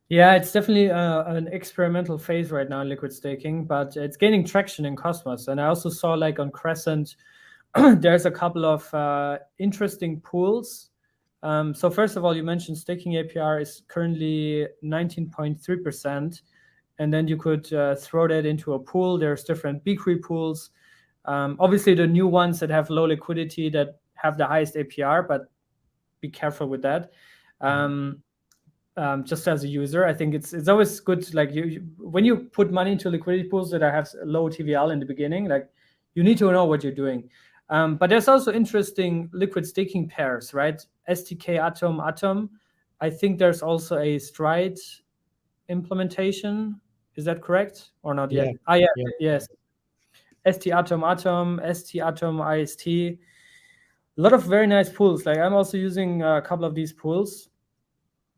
Yeah, it's definitely an experimental phase right now in liquid staking, but it's gaining traction in Cosmos. And I also saw like on Crescent, there's a couple of interesting pools. So first of all, you mentioned staking APR is currently 19.3%, and then you could throw that into a pool. There's different BCRE pools. Obviously, the new ones that have low liquidity that have the highest APR, but be careful with that. Just as a user, I think it's always good. Like when you put money into liquidity pools that have low TVL in the beginning, like you need to know what you're doing. But there's also interesting liquid staking pairs, right? STK Atom. I think there's also a Stride implementation. Is that correct or not Yeah, yet? Ah, yeah, yeah, yes. ST Atom IST. A lot of very nice pools. Like I'm also using a couple of these pools.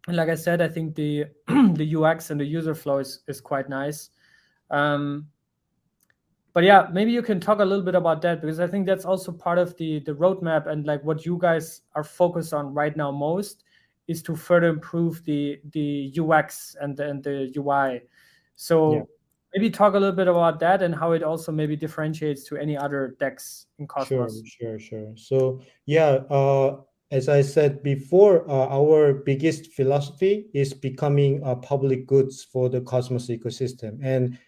And like I said, I think the the UX and the user flow is quite nice. Um, but yeah, maybe you can talk a little bit about that, because I think that's also part of the roadmap, and like what you guys are focused on right now most is to further improve the UX and the UI. yeah. So maybe talk a little bit about that and how it also maybe differentiates to any other DEX in Sure, Cosmos. sure, sure. So yeah, as I said before, our biggest philosophy is becoming public goods for the Cosmos ecosystem. And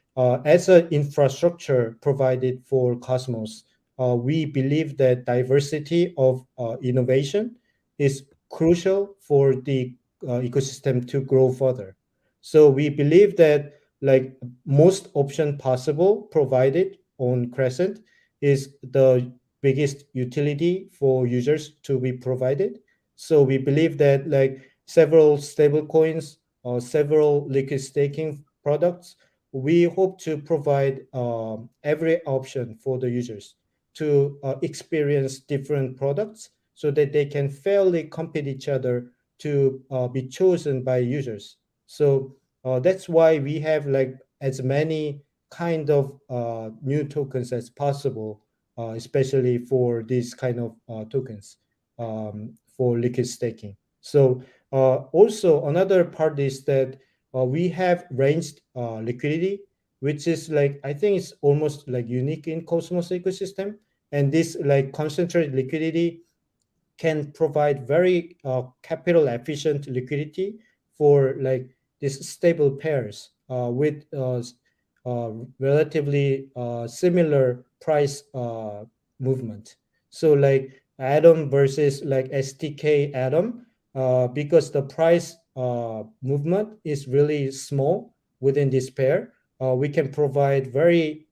as an infrastructure provided for Cosmos, we believe that diversity of innovation is crucial for the ecosystem to grow further. So we believe that like most option possible provided on Crescent is the biggest utility for users to be provided. So we believe that like several stable coins or several liquid staking products, we hope to provide every option for the users to experience different products so that they can fairly compete each other to be chosen by users. So that's why we have like as many kind of new tokens as possible, especially for these kind of tokens for liquid staking. So also another part is that we have ranged liquidity, which is like I think it's almost like unique in Cosmos ecosystem. And this like concentrated liquidity can provide very capital efficient liquidity for like these stable pairs with relatively similar price movement. So like Atom versus like STK Atom, because the price movement is really small within this pair, we can provide very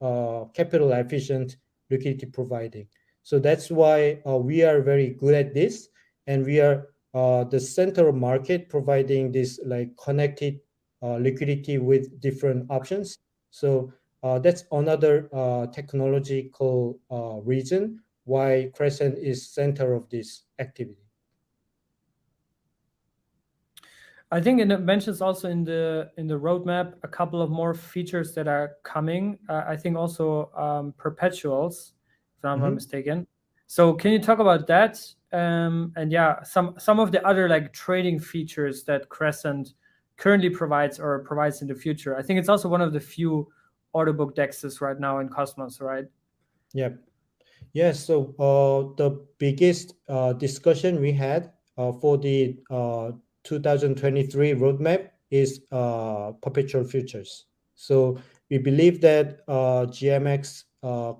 capital efficient liquidity providing. So that's why we are very good at this, and we are the center of market providing this like connected liquidity with different options. So that's another technological reason why Crescent is center of this activity. I think it mentions also in the roadmap a couple of more features that are coming. I think also perpetuals, if I'm not Mhm. mistaken. So can you talk about that? And yeah, some of the other like trading features that Crescent currently provides or provides in the future. I think it's also one of the few order book dexes right now in Cosmos, right? Yeah. Yes, so the biggest discussion we had for the 2023 roadmap is perpetual futures. So we believe that GMX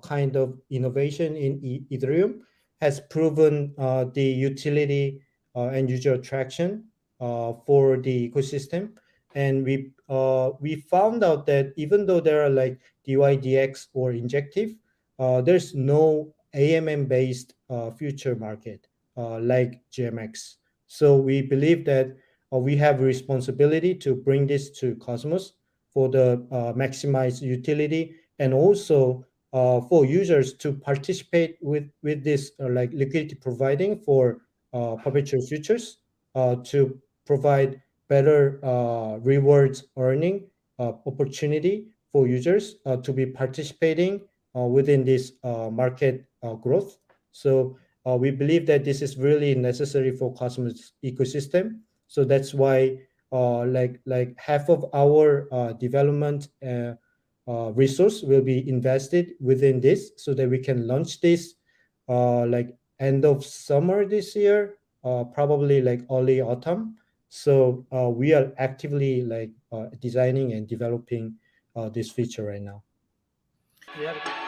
kind of innovation in Ethereum has proven the utility and user attraction for the ecosystem. And we found out that even though there are like DYDX or injective, there's no AMM based future market like GMX. So we believe that we have a responsibility to bring this to Cosmos for the maximized utility, and also for users to participate with this like liquidity providing for perpetual futures to provide better rewards earning opportunity for users to be participating within this market growth. So we believe that this is really necessary for Cosmos ecosystem. So that's why like half of our development resource will be invested within this, so that we can launch this like end of summer this year, probably like early autumn. So we are actively like designing and developing this feature right now. Yeah.